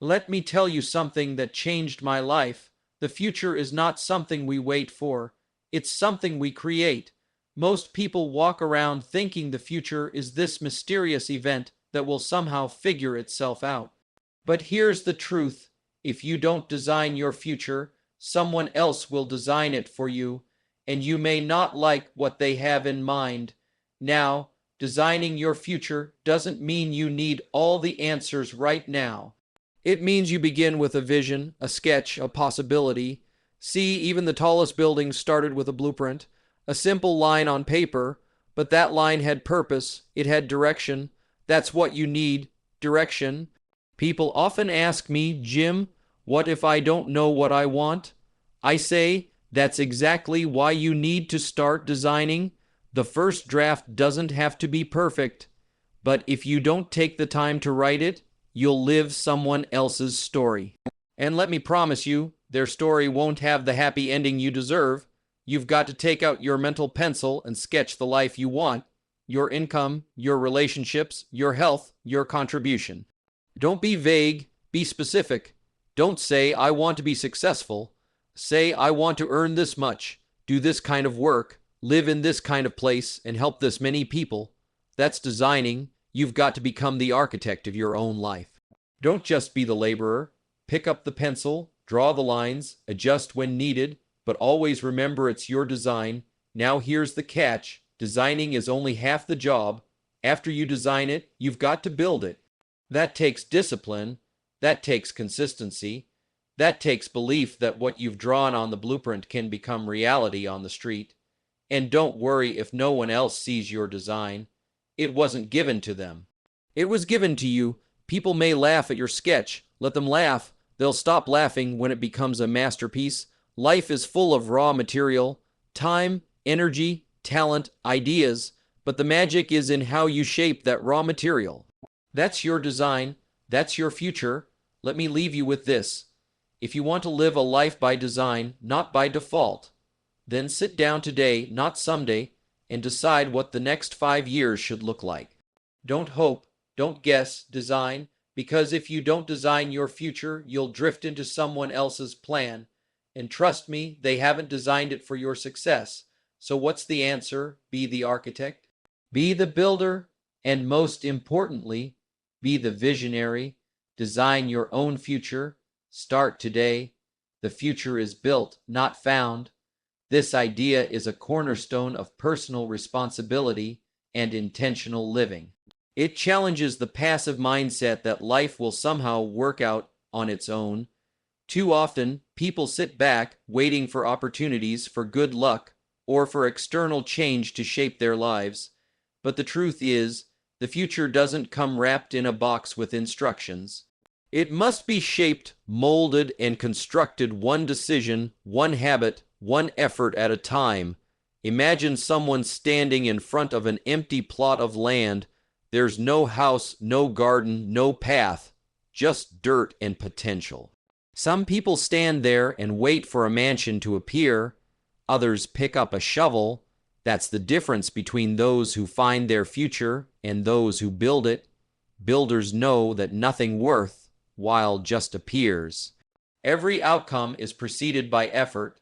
Let me tell you something that changed my life. The future is not something we wait for, it's something we create. Most people walk around thinking the future is this mysterious event that will somehow figure itself out. But here's the truth: if you don't design your future, someone else will design it for you, and you may not like what they have in mind. Now, designing your future doesn't mean you need all the answers right now. It means you begin with a vision, a sketch, a possibility. See, even the tallest buildings started with a blueprint, a simple line on paper, but that line had purpose, it had direction. That's what you need: direction. People often ask me, Jim, what if I don't know what I want? I say, that's exactly why you need to start designing. The first draft doesn't have to be perfect, but if you don't take the time to write it, you'll live someone else's story. And let me promise you, their story won't have the happy ending you deserve. You've got to take out your mental pencil and sketch the life you want: your income, your relationships, your health, your contribution. Don't be vague, be specific. Don't say, I want to be successful. Say, I want to earn this much, do this kind of work, live in this kind of place, and help this many people. That's designing. You've got to become the architect of your own life. Don't just be the laborer. Pick up the pencil, draw the lines, adjust when needed, but always remember it's your design. Now here's the catch: designing is only half the job. After you design it, you've got to build it. That takes discipline. That takes consistency. That takes belief that what you've drawn on the blueprint can become reality on the street. And don't worry if no one else sees your design. It wasn't given to them. It was given to you. People may laugh at your sketch. Let them laugh. They'll stop laughing when it becomes a masterpiece. Life is full of raw material: time, energy, talent, ideas, but the magic is in how you shape that raw material. That's your design. That's your future. Let me leave you with this. If you want to live a life by design, not by default, then sit down today, not someday, and decide what the next 5 years should look like. Don't hope, don't guess, design, because if you don't design your future, you'll drift into someone else's plan. And trust me, they haven't designed it for your success. So what's the answer? Be the architect, be the builder, and most importantly, be the visionary. Design your own future. Start today. The future is built, not found. This idea is a cornerstone of personal responsibility and intentional living. It challenges the passive mindset that life will somehow work out on its own. Too often, people sit back waiting for opportunities, for good luck, or for external change to shape their lives. But the truth is, the future doesn't come wrapped in a box with instructions. It must be shaped, molded, and constructed one decision, one habit, one effort at a time. Imagine someone standing in front of an empty plot of land. There's no house, no garden, no path, just dirt and potential. Some people stand there and wait for a mansion to appear. Others pick up a shovel. That's the difference between those who find their future and those who build it. Builders know that nothing worthwhile just appears. Every outcome is preceded by effort.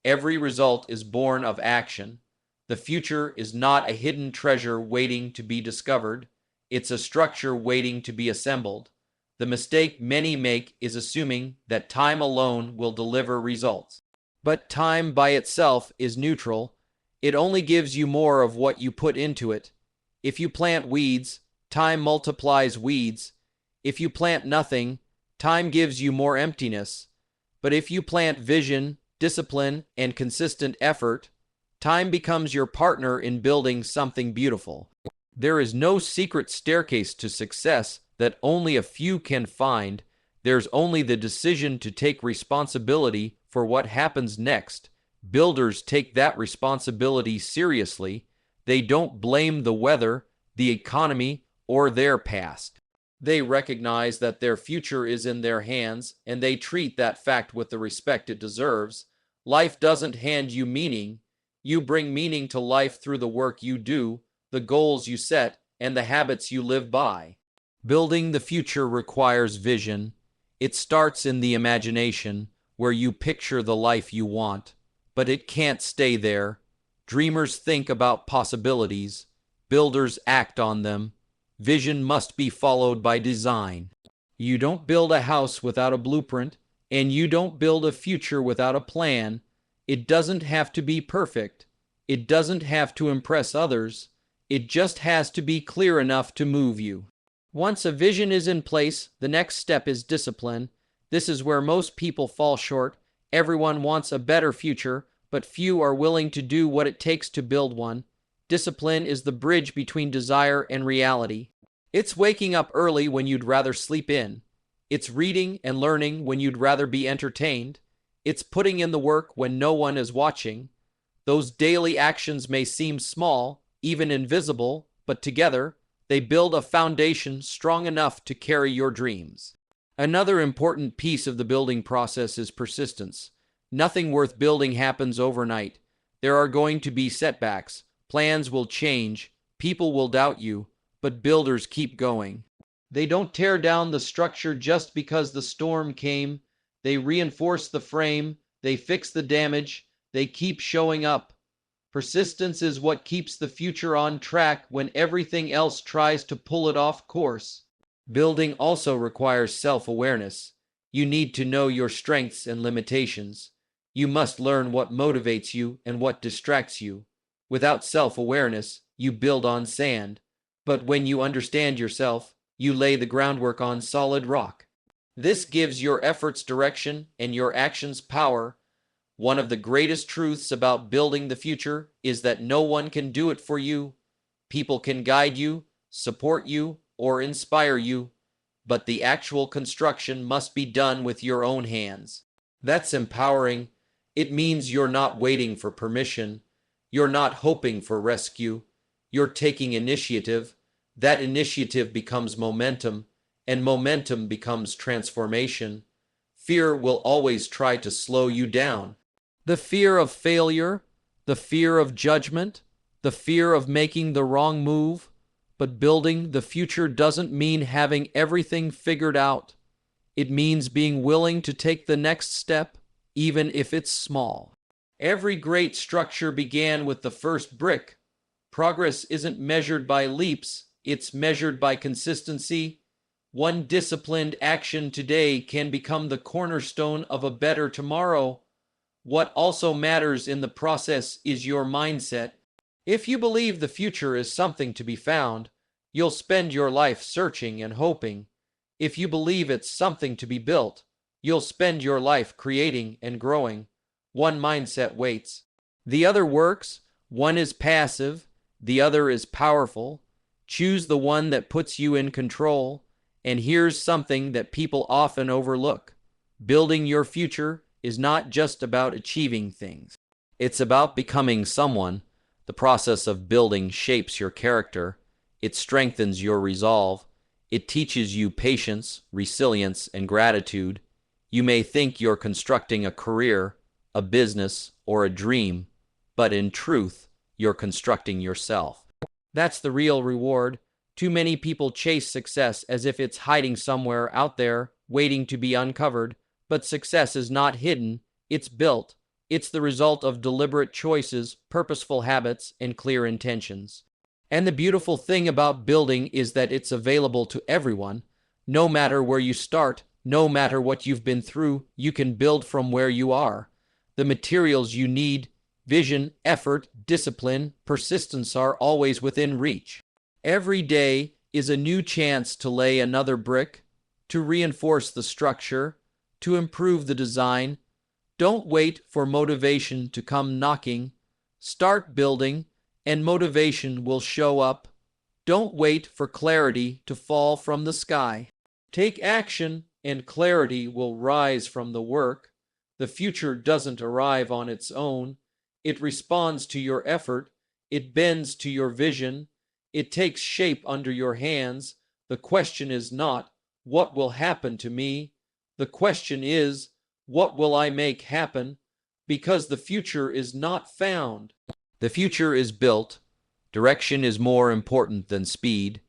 Every result is born of action. The future is not a hidden treasure waiting to be discovered. It's a structure waiting to be assembled. The mistake many make is assuming that time alone will deliver results. But time by itself is neutral. It only gives you more of what you put into it. If you plant weeds, time multiplies weeds. If you plant nothing, time gives you more emptiness. But if you plant vision, discipline, and consistent effort, time becomes your partner in building something beautiful. There is no secret staircase to success that only a few can find. There's only the decision to take responsibility for what happens next. Builders take that responsibility seriously. They don't blame the weather, the economy, or their past. They recognize that their future is in their hands, and they treat that fact with the respect it deserves. Life doesn't hand you meaning. You bring meaning to life through the work you do, the goals you set, and the habits you live by. Building the future requires vision. It starts in the imagination, where you picture the life you want. But it can't stay there. Dreamers think about possibilities. Builders act on them. Vision must be followed by design. You don't build a house without a blueprint, and you don't build a future without a plan. It doesn't have to be perfect. It doesn't have to impress others. It just has to be clear enough to move you. Once a vision is in place, the next step is discipline. This is where most people fall short. Everyone wants a better future, but few are willing to do what it takes to build one. Discipline is the bridge between desire and reality. It's waking up early when you'd rather sleep in. It's reading and learning when you'd rather be entertained. It's putting in the work when no one is watching. Those daily actions may seem small, even invisible, but together, they build a foundation strong enough to carry your dreams. Another important piece of the building process is persistence. Nothing worth building happens overnight. There are going to be setbacks. Plans will change. People will doubt you. But builders keep going. They don't tear down the structure just because the storm came. They reinforce the frame. They fix the damage. They keep showing up. Persistence is what keeps the future on track when everything else tries to pull it off course. Building also requires self-awareness. You need to know your strengths and limitations. You must learn what motivates you and what distracts you. Without self-awareness, you build on sand. But when you understand yourself, you lay the groundwork on solid rock. This gives your efforts direction and your actions power. One of the greatest truths about building the future is that no one can do it for you. People can guide you, support you, or inspire you, but the actual construction must be done with your own hands. That's empowering. It means you're not waiting for permission. You're not hoping for rescue. You're taking initiative. That initiative becomes momentum, and momentum becomes transformation. Fear will always try to slow you down. The fear of failure, the fear of judgment, the fear of making the wrong move. But building the future doesn't mean having everything figured out. It means being willing to take the next step, even if it's small. Every great structure began with the first brick. Progress isn't measured by leaps, it's measured by consistency. One disciplined action today can become the cornerstone of a better tomorrow. What also matters in the process is your mindset. If you believe the future is something to be found, you'll spend your life searching and hoping. If you believe it's something to be built, you'll spend your life creating and growing. One mindset waits. The other works. One is passive. The other is powerful. Choose the one that puts you in control. And here's something that people often overlook. Building your future is not just about achieving things. It's about becoming someone. The process of building shapes your character. It strengthens your resolve. It teaches you patience, resilience, and gratitude. You may think you're constructing a career, a business, or a dream, but in truth, you're constructing yourself. That's the real reward. Too many people chase success as if it's hiding somewhere out there, waiting to be uncovered. But success is not hidden, it's built. It's the result of deliberate choices, purposeful habits, and clear intentions. And the beautiful thing about building is that it's available to everyone. No matter where you start, no matter what you've been through, you can build from where you are. The materials you need, vision, effort, discipline, persistence are always within reach. Every day is a new chance to lay another brick, to reinforce the structure, to improve the design. Don't wait for motivation to come knocking. Start building, and motivation will show up. Don't wait for clarity to fall from the sky. Take action, and clarity will rise from the work. The future doesn't arrive on its own. It responds to your effort. It bends to your vision. It takes shape under your hands. The question is not, what will happen to me? The question is, what will I make happen? Because the future is not found. The future is built. Direction is more important than speed.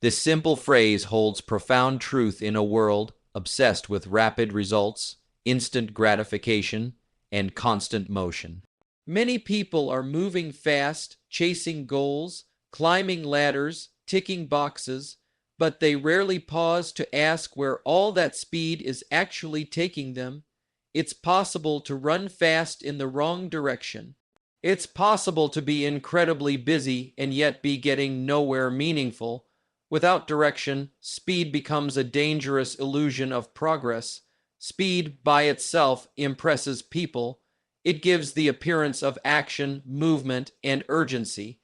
This simple phrase holds profound truth in a world obsessed with rapid results, instant gratification, and constant motion. Many people are moving fast, chasing goals, climbing ladders, ticking boxes, but they rarely pause to ask where all that speed is actually taking them. It's possible to run fast in the wrong direction. It's possible to be incredibly busy and yet be getting nowhere meaningful. Without direction, speed becomes a dangerous illusion of progress. Speed by itself impresses people. It gives the appearance of action, movement, and urgency.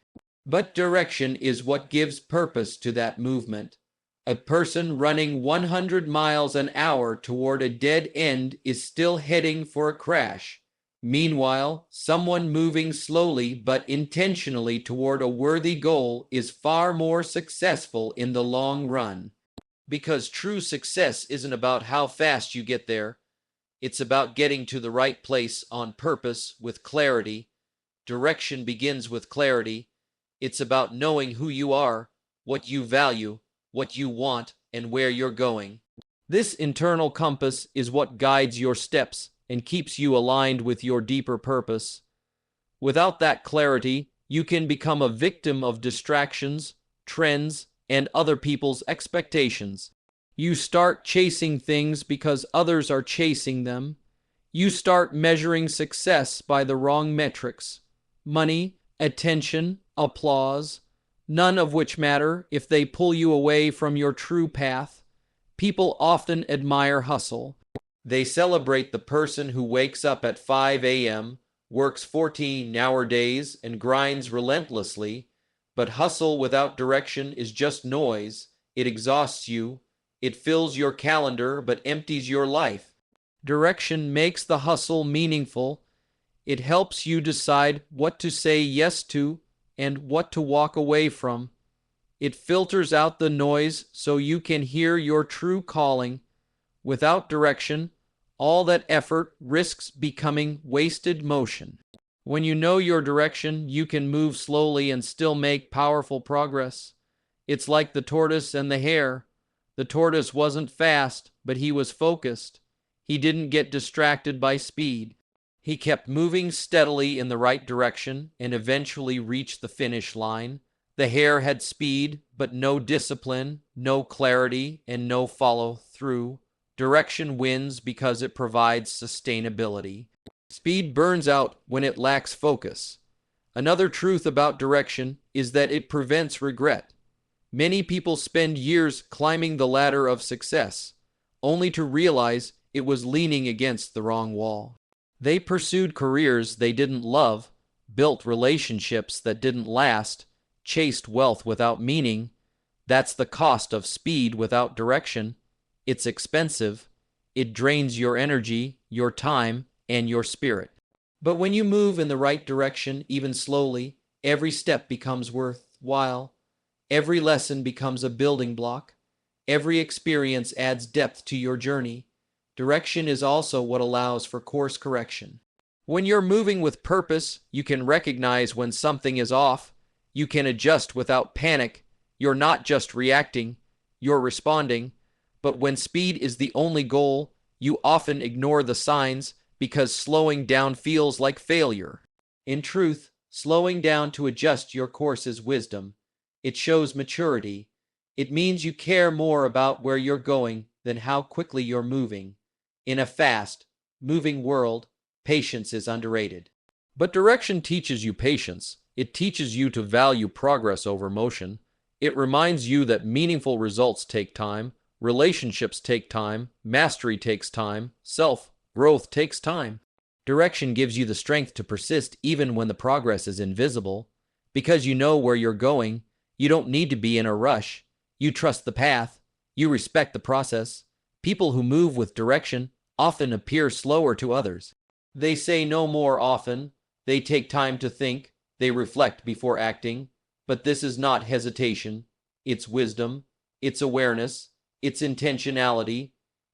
But direction is what gives purpose to that movement. A person running 100 miles an hour toward a dead end is still heading for a crash. Meanwhile, someone moving slowly but intentionally toward a worthy goal is far more successful in the long run. Because true success isn't about how fast you get there. It's about getting to the right place on purpose with clarity. Direction begins with clarity. It's about knowing who you are, what you value, what you want, and where you're going. This internal compass is what guides your steps and keeps you aligned with your deeper purpose. Without that clarity, you can become a victim of distractions, trends, and other people's expectations. You start chasing things because others are chasing them. You start measuring success by the wrong metrics: money, attention, applause, none of which matter if they pull you away from your true path. People often admire hustle. They celebrate the person who wakes up at 5 a.m., works 14-hour days, and grinds relentlessly. But hustle without direction is just noise. It exhausts you. It fills your calendar but empties your life. Direction makes the hustle meaningful. It helps you decide what to say yes to and what to walk away from. It filters out the noise so you can hear your true calling. Without direction, all that effort risks becoming wasted motion. When you know your direction, you can move slowly and still make powerful progress. It's like the tortoise and the hare. The tortoise wasn't fast, but he was focused. He didn't get distracted by speed. He kept moving steadily in the right direction and eventually reached the finish line. The hare had speed, but no discipline, no clarity, and no follow-through. Direction wins because it provides sustainability. Speed burns out when it lacks focus. Another truth about direction is that it prevents regret. Many people spend years climbing the ladder of success, only to realize it was leaning against the wrong wall. They pursued careers they didn't love, built relationships that didn't last, chased wealth without meaning. That's the cost of speed without direction. It's expensive. It drains your energy, your time, and your spirit. But when you move in the right direction, even slowly, every step becomes worthwhile. Every lesson becomes a building block. Every experience adds depth to your journey. Direction is also what allows for course correction. When you're moving with purpose, you can recognize when something is off. You can adjust without panic. You're not just reacting, you're responding. But when speed is the only goal, you often ignore the signs because slowing down feels like failure. In truth, slowing down to adjust your course is wisdom. It shows maturity. It means you care more about where you're going than how quickly you're moving. In a fast, moving world, patience is underrated. But direction teaches you patience. It teaches you to value progress over motion. It reminds you that meaningful results take time, relationships take time, mastery takes time, self-growth takes time. Direction gives you the strength to persist even when the progress is invisible. Because you know where you're going, you don't need to be in a rush. You trust the path. You respect the process. People who move with direction often appear slower to others. They say no more often. They take time to think. They reflect before acting. But this is not hesitation. It's wisdom. It's awareness. It's intentionality.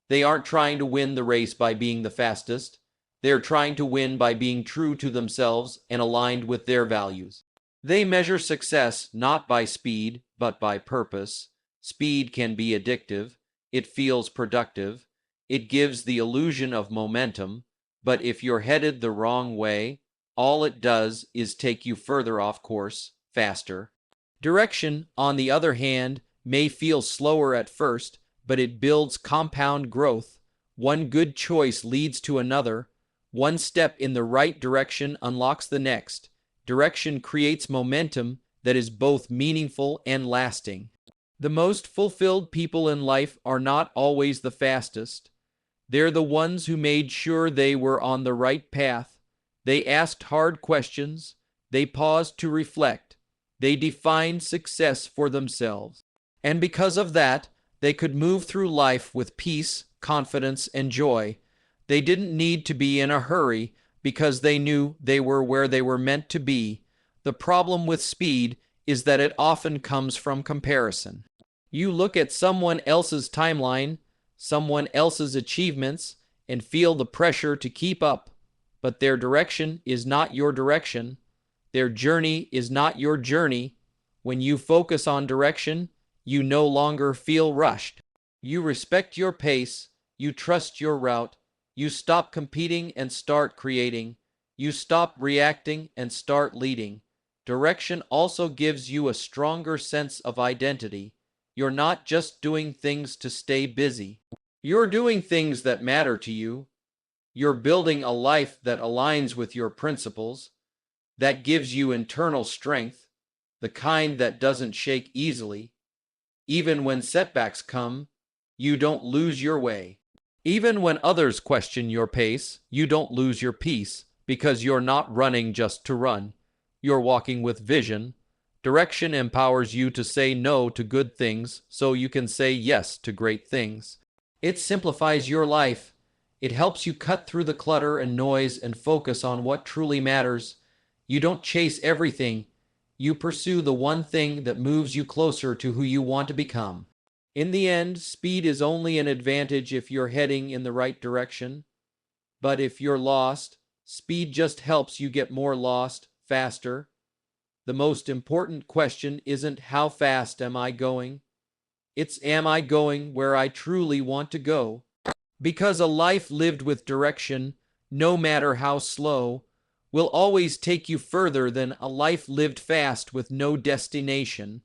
They aren't trying to win the race by being the fastest. They're trying to win by being true to themselves and aligned with their values. They measure success not by speed, but by purpose. Speed can be addictive. it feels productive, it gives the illusion of momentum, but if you're headed the wrong way, all it does is take you further off course, faster. Direction, on the other hand, may feel slower at first, but it builds compound growth. One good choice leads to another. One step in the right direction unlocks the next. Direction creates momentum that is both meaningful and lasting. The most fulfilled people in life are not always the fastest. They're the ones who made sure they were on the right path. They asked hard questions. They paused to reflect. They defined success for themselves. And because of that, they could move through life with peace, confidence, and joy. They didn't need to be in a hurry because they knew they were where they were meant to be. The problem with speed is that it often comes from comparison. You look at someone else's timeline, someone else's achievements, and feel the pressure to keep up. But their direction is not your direction. Their journey is not your journey. When you focus on direction, you no longer feel rushed. You respect your pace. You trust your route. You stop competing and start creating. You stop reacting and start leading. Direction also gives you a stronger sense of identity. You're not just doing things to stay busy. You're doing things that matter to you. You're building a life that aligns with your principles, that gives you internal strength, the kind that doesn't shake easily. Even when setbacks come, you don't lose your way. Even when others question your pace, you don't lose your peace, because you're not running just to run. You're walking with vision. Direction empowers you to say no to good things so you can say yes to great things. It simplifies your life. It helps you cut through the clutter and noise and focus on what truly matters. You don't chase everything. You pursue the one thing that moves you closer to who you want to become. In the end, speed is only an advantage if you're heading in the right direction. But if you're lost, speed just helps you get more lost faster. The most important question isn't how fast am I going? It's am I going where I truly want to go? Because a life lived with direction, no matter how slow, will always take you further than a life lived fast with no destination.